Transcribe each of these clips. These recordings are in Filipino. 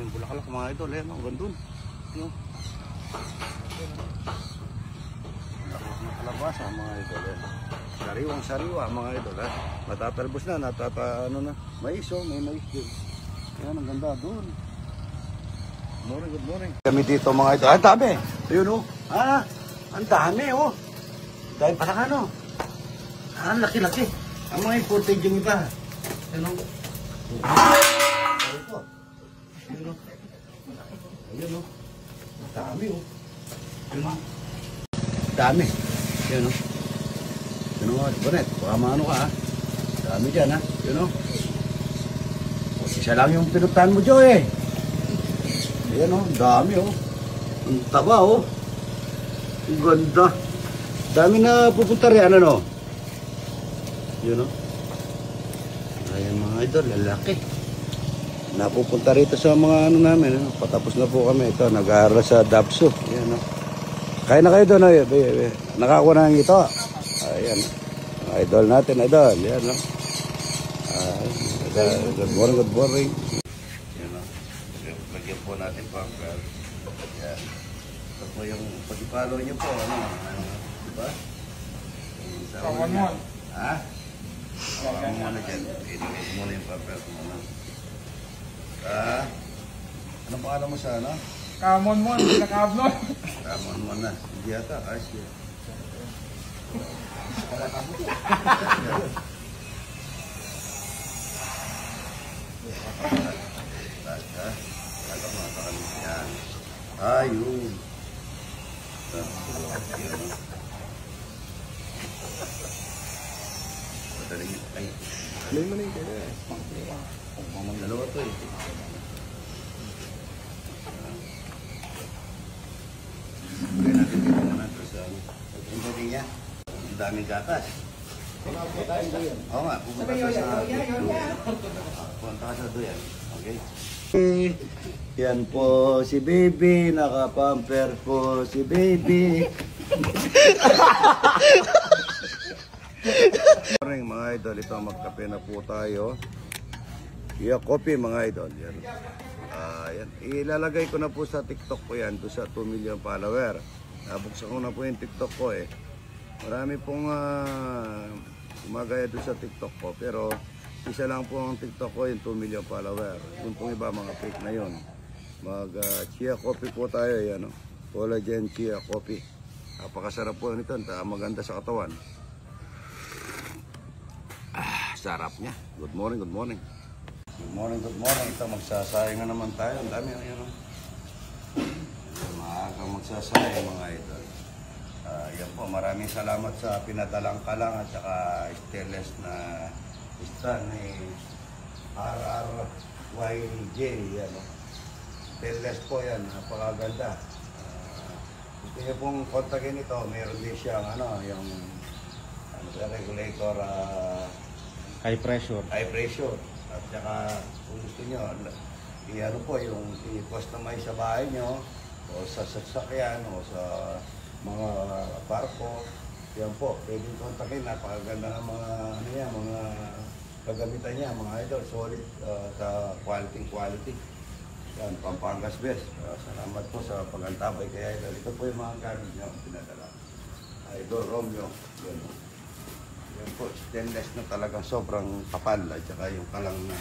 daming bulaklak mga idol. Ayan o, gandun. Ano? Lakot na kalabasa mga idol. Ayan. Sariwang sariwa mga idol. Matatalbos na, ano na. Mais o, may mais din. Ayan, ang ganda doon. Morning, good morning. Kami dito mga idol. Ang dami. Ayun o. Ang dami o. Dahil parang ano. Ang laki-laki. Ang mga imported yung iba. Ano? Ito. Ayun o. Ayun o. Ang dami o. Ayun o. Dami. Ayun o. Ayun o. Bonet. Baka maano ka ha. Dami dyan ha. Ayun o. Isa lang yung pinuntahan mo, Joy eh. Ayan o, dami o. Ang taba o. Ang ganda. Dami na pupunta rin, ano. Yun o. Ayan mga idol, lalaki. Napupunta rito sa mga ano namin. Patapos na po kami. Ito, nag-aaral sa Dabso. Ayan o. Kaya na kayo doon. Nakakuha na ng ito. Ayan. Mga idol natin, idol. Ayan o. Good morning, good morning. Yan o. Lagyan po natin pamper. Yan. Ito po yung pag-follow nyo po. Ano? Diba? Kawan mo. Ha? Kawan mo na dyan. Ilagay mo na yung pamper mo na. Ano pangalan mo sa ano? Kamon mo. Hindi na kablon. Kamon mo na. Hindi yata. Asya. Ayun. May maning kaya. Dalawa to eh. Kaya natin dito muna ito sa hindi niya. Ang daming gatas. Oo nga, pupunta ka sa duyan. Pupunta ka sa duyan. Okay? Yan po si baby, naka-pamper po si baby. Morning mga idol, ito magkape na po tayo. Iya coffee mga idol. Yan. Yan. Ilalagay ko na po sa TikTok ko yan, doon sa 2 million follower. Nabuksan ko na po yung TikTok ko eh. Marami pong gumagaya doon sa TikTok ko, pero isa lang po ang TikTok ko, yung 2 million follower. Yung pong iba, mga fake na yun. Chia coffee po tayo, yan o. Collagen chia coffee. Napakasarap po nito, maganda sa katawan. Sarap niya. Good morning, good morning. Good morning, good morning. Ito, magsasayang na naman tayo. Ang dami, yan o. Maagang magsasayang mga idol. Yan po, maraming salamat sa pinadalang kalang at saka stainless na stand ni RRYJ. Yan o. Stainless po yan, napakaganda. Ito yung pong kontakin ito, mayroon din siyang yung regulator, High pressure. High pressure. At saka kung gusto nyo, i-ano po yung i-customize sa bahay nyo o sa sasakyan o sa mga barko. Yan po, pwedeng kontakin, napakaganda ng mga mga kagamitan niya, mga idol, solid sa quality. Yan, Pampangas best. Salamat po sa pagantabay kay idol. Ito po yung mga gamit niya, pinadala. Idol Romeo. Yan po, stainless na talagang sobrang kapal. At saka yung kalang na,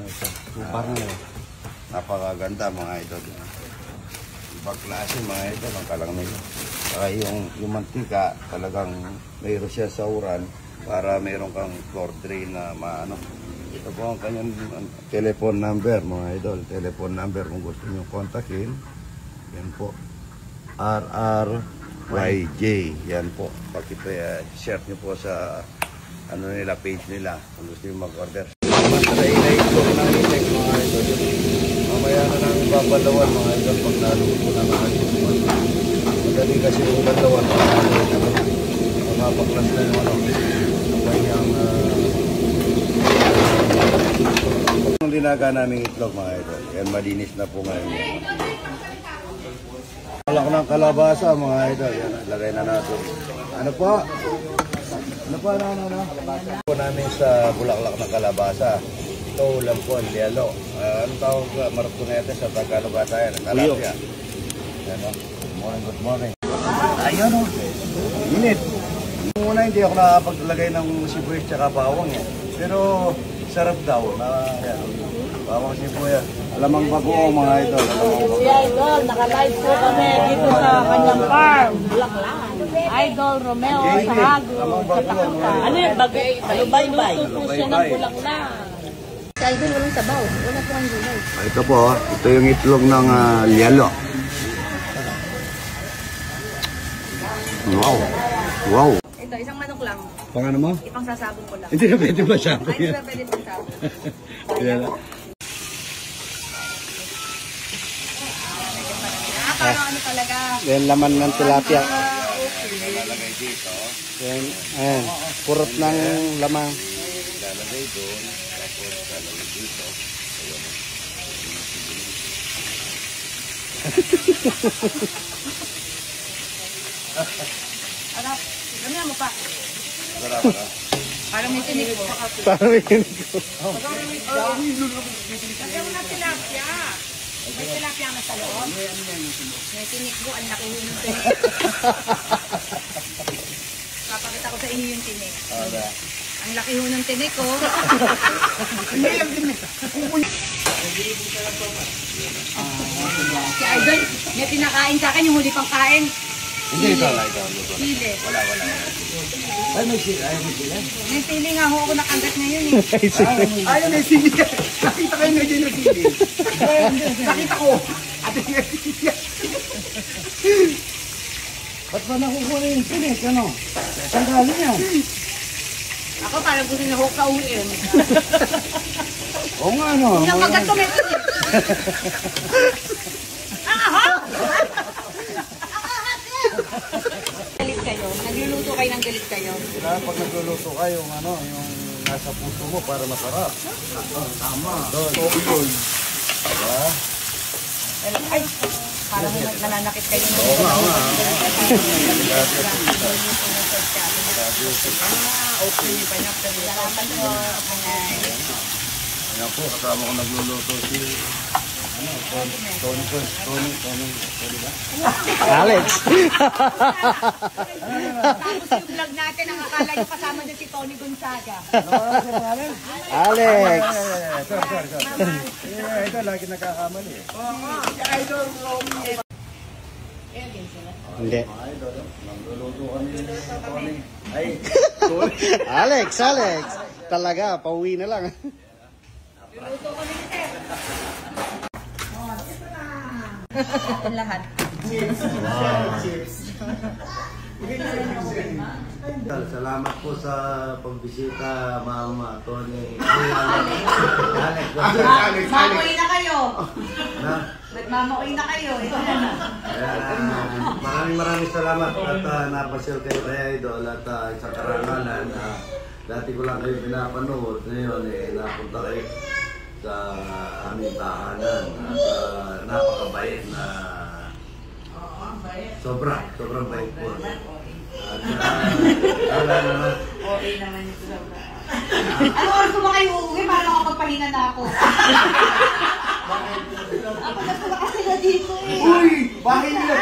ito. Super na yun. Napakaganda mga idol. Ibang klase mga idol, ang kalang nila. Saka yung mantika, talagang mayroon siya sa uran para mayroon kang floor drain na maano. Ito po ang kanyang telephone number mga idol. Telephone number kung gusto nyo kontakin. Yan po. RRYJ. Yan po. Share nyo po sa nila, page nila kung gusto nyo mag-order. Matry ito ng itek mga idol. Mamaya na nang babalawan mga idol pag naluto na mga idol. Madali kasi yung balawan mga idol. Mapapaklas na yung ang kanyang ang linaga naming itlog mga idol. Yan, malinis na po ngayon yan. Malak ng kalabasa mga idol. Yan, lagay na natin. Ano po? Ano po? Ano po namin sa bulaklak ng kalabasa. Ito, lampon, liyalo. Anong tawag marpunete sa Tagalog ata yan? Talapia. Ano? Good morning. Ayun o. Init. Muna hindi ako nakapaglagay ng sibuyas tsaka bawang eh. Pero sarap daw na yan. Bawang sibuyas. Alamang bagoong mga idol. Si Idol, naka-live po kami dito sa kanyang farm. Bulaklak. Idol Romeo Sahago. Ano yun? Balubaybay. Luto po siya ng bulaklak. Si Idol, walang sabaw. Wala po ang gulay. Ito po, ito yung itlog ng liyalo. Wow. Wow. Ito, isang manok lang. Pang ano mo? Ipang sasabong ko lang. Hindi na pwede masyado Ay, hindi yan. na pwede pang sabong. Yan. Parang ano talaga. Yan laman ng tilapia. Lalagay dito. Yan, ayan. Purot ng laman. Lalagay doon. Tapos lalagay dito. Arap, gamihan mo pa. Sarap na. Parang may tinig po. Parang yun ko. Lagyan mo na tilapia. May tilapia na sa loob. May tinig po, ang laki yung tinig. Papakita ko sa inyo yung tinig. Ang laki ho ng tinik, oh. Hindi lang tinik. Si Idol, may pinakain sa akin yung huli pang kain. Hindi ito lang ito. Sili. Wala. Ay, may sili. May sili nga ho ako nakagat ngayon, eh. Ayaw may sili. Nakita kayo medyo na sili. Nakita ko. Ate yung sili. Ba't ba nakukuha yung sinik? Ano? Saan galing yan? Ako parang gusto niya ho kauin. Oo nga, ano? Yung kagat ko may tinik. Galit kayo. Nagluluto kayo ng galit kayo. Kaya pag nagluluto ka, yung ano, yung nasa puso mo para masarap. Tama. Doon. Diba? Ay, parang nananakit kayo. Oo nga. Okay, salamat po. Ayan po, kasama ko nagluluto si Tony ba? Alex. Tapos yung vlog natin, ang akala nyo kasama niya si Tony Gonzaga. Alex. Ito, lagi nagkakamali eh. Hindi. Idol, nagluluto kami ni Tony. Ay, Alex. Talaga, pauwi na lang. Luto ko ni Sir. Lahat. salamat po sa pagbisita, Mama Tony. Alex. Mamoy na kayo. Na? Nagmamoy na kayo. Maraming salamat at napasyal kayo kay Idol at isang karangalan. Dati ko lang kayo pinapanood. Ngayon napunta kayo sa aming tahanan at napakabait na sobrang bait po. At wala naman. Okay naman ito. Ano oras ko ba kayo uuwi para makapagpahinga na ako? Ako na pala kasi na dito eh. Uy! Bahay nila.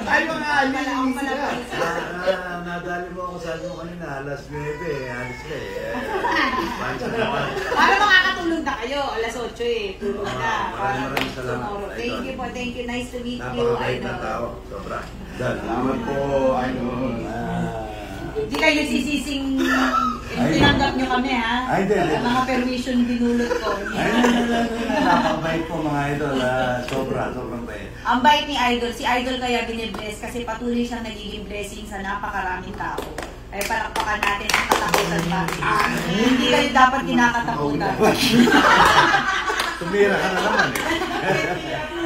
Ay, mga alinis sila. Nadali mo ako sabi mo kanina, alas 9 alis ka para makakatulog na kayo. Alas 8 eh. Tulog na. Maraming salamat. Tomorrow. Thank you po. Thank you. Nice to meet you. Napakabait na Idol. tao. Sobra. Salamat po. Idol. Hindi kayo nagsisising tinanggap nyo kami, ha? Ay, hindi. Mga permission dinulot ko. Napakabait po mga idol. Sobrang bait. Ang bait ni Idol, si Idol kaya binibless kasi patuloy siyang nagiging blessing sa napakaraming tao. Ay palakpakan natin ang katakutan ba? Hindi kayo dapat kinakatakutan. Tumira ka na naman eh.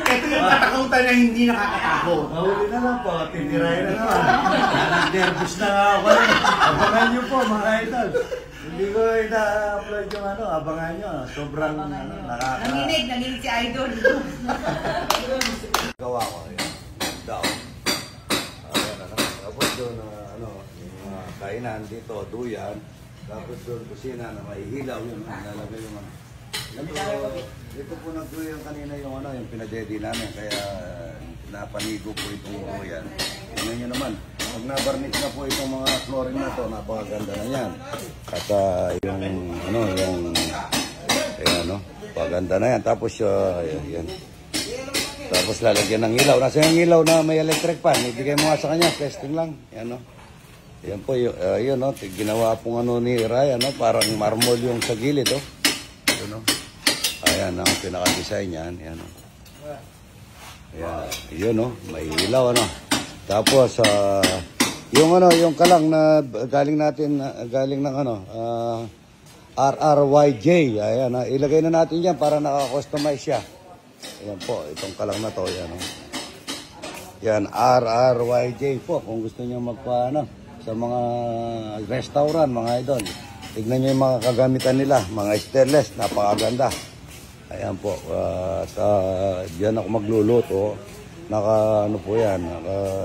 Ito yung katakutan na hindi nakakatakot. Mahuli na lang po. Titirahin na naman. Nervous na nga ako. Abangan nyo po mga idol. Hindi ko ina-upload yung ano. Abangan nyo. Sobrang Nanginig si Idol. gawa ko yun. Daw. Ayan, tapos doon, yung kainan dito, duyan. Tapos doon kusina na may hilaw yun. Lalagay yung ano. Ito po nagtuloy yung kanina yung ano, yung pinadedi namin. Kaya napanigo po itong yan. Tingnan nyo naman. Pag nabarnish na po itong mga flooring na to, napakaganda na yan. At yung ano, yung ayan, no? Paganda na yan. Tapos yan. Tapos lalagyan ng ilaw. Nasa yung ilaw na may electric fan. Ibigay mo nga sa kanya. Testing lang. Yan, no? Yan po, yun, no? Ginawa pong ano ni Ryan, no? Parang marmol yung sa gilid, oh. Yun, no? Ayan, ang pinaka-design yan. Yan, no? Ayan. Yun, no? May ilaw, ano? Tapos, yung ano, yung kalang na galing natin, galing ng ano, RRYJ. Ayan, ilagay na natin yan para naka-customize siya. Ayan po, itong kalang na to. Ayan, yan, RRYJ po. Kung gusto niyo magpaano sa mga restaurant, mga idol. Tignan niyo yung mga kagamitan nila, mga stainless, napakaganda. Ayan po, diyan ako magluluto. Ano po yan,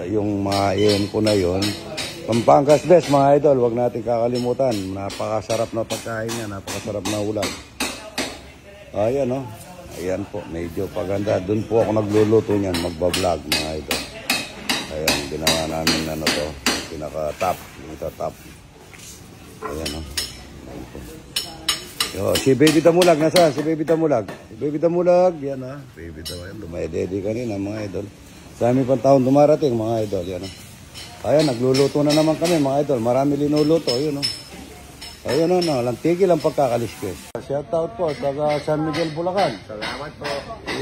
yung mga iyon ko na yun. Pampangas best mga idol, wag natin kakalimutan. Napakasarap na pagkain niya, napakasarap na ulam. Ayan, no? Ayan po, medyo paganda. Doon po ako nagluluto niyan, magbablog mga idol. Ayan, ginawa namin ano to, pinaka-top, top. Ayan, no? Ayan po. Yo, si Baby Damulag, nasaan? Si Baby Damulag. Si Baby Damulag, yan ha. Baby Damulag, lumayadedi kanina mga idol. Sa aming pang taon dumarating mga idol, yan ha. Ayan, nagluluto na naman kami mga idol. Marami linuluto, yun o. Ayun o, walang tigil ang pagkakalis ko. Shout out po sa San Miguel, Bulacan. Salamat po.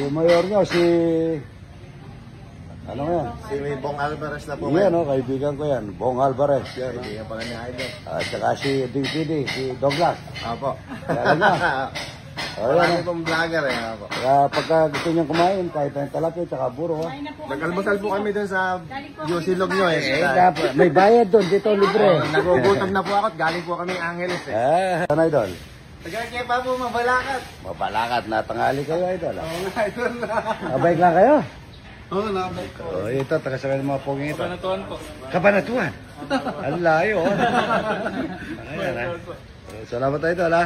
Yung mayor nyo, si... Ano yan? Si Bong Alvarez na po. Yan o, kaibigan ko yan. Bong Alvarez. Yan o. Kaibigan pala ni Idol. At saka si DPD, si Douglas. Apo. Yan na. Marami pong vlogger eh. Apo. Kaya pagka gusto nyo kumain, kahit ang talapin, tsaka buro ha. Nag-almusal po kami dun sa Yusilog nyo eh. May bayad doon, dito libre. Nagugutom na po ako at galing po kami Angeles eh. Ano idol? Tagakaya pa po, mabalakat. Mabalakat na tangali kayo idol. Oo nga, Idol. Abay lang kayo. Oo, nabay ko. Oh, ito, taga-sakay ng mga poging ito. Kabanatuan po. Kabanatuan? Ang layo. Ayan, ha? Salamat tayo idol ha.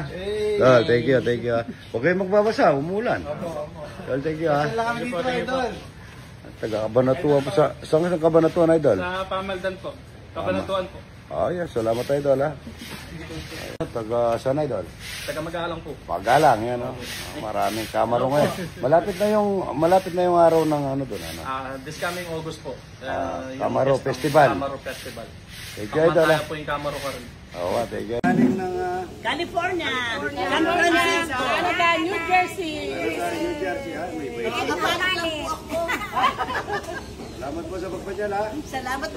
Dol, thank you, thank you ha. Huwag kayong magbabasa, umulan. Dol, thank you ha. Saan lang kami dito, Idol? Taga-Kabanatuan po. Saan ka Kabanatuan idol? Sa Pamaldan po. Kabanatuan po. Yes, salamat tayo idol ha. Taga-saan idol? Taga Magalang po. Pagalang, yan o. Maraming kamaro ngayon. Malapit na yung araw ng ano doon. Ano? This coming August po. Yung Kamaro Fiesta- Festival. Kamaro Festival. Thank you idol ha. Pamantaya po yung Kamaro ka rin. Oo, thank you. Galing ng California, San Francisco, Canada, New Jersey. New Jersey ha. Salamat po sa pagpadyal ha. Salamat.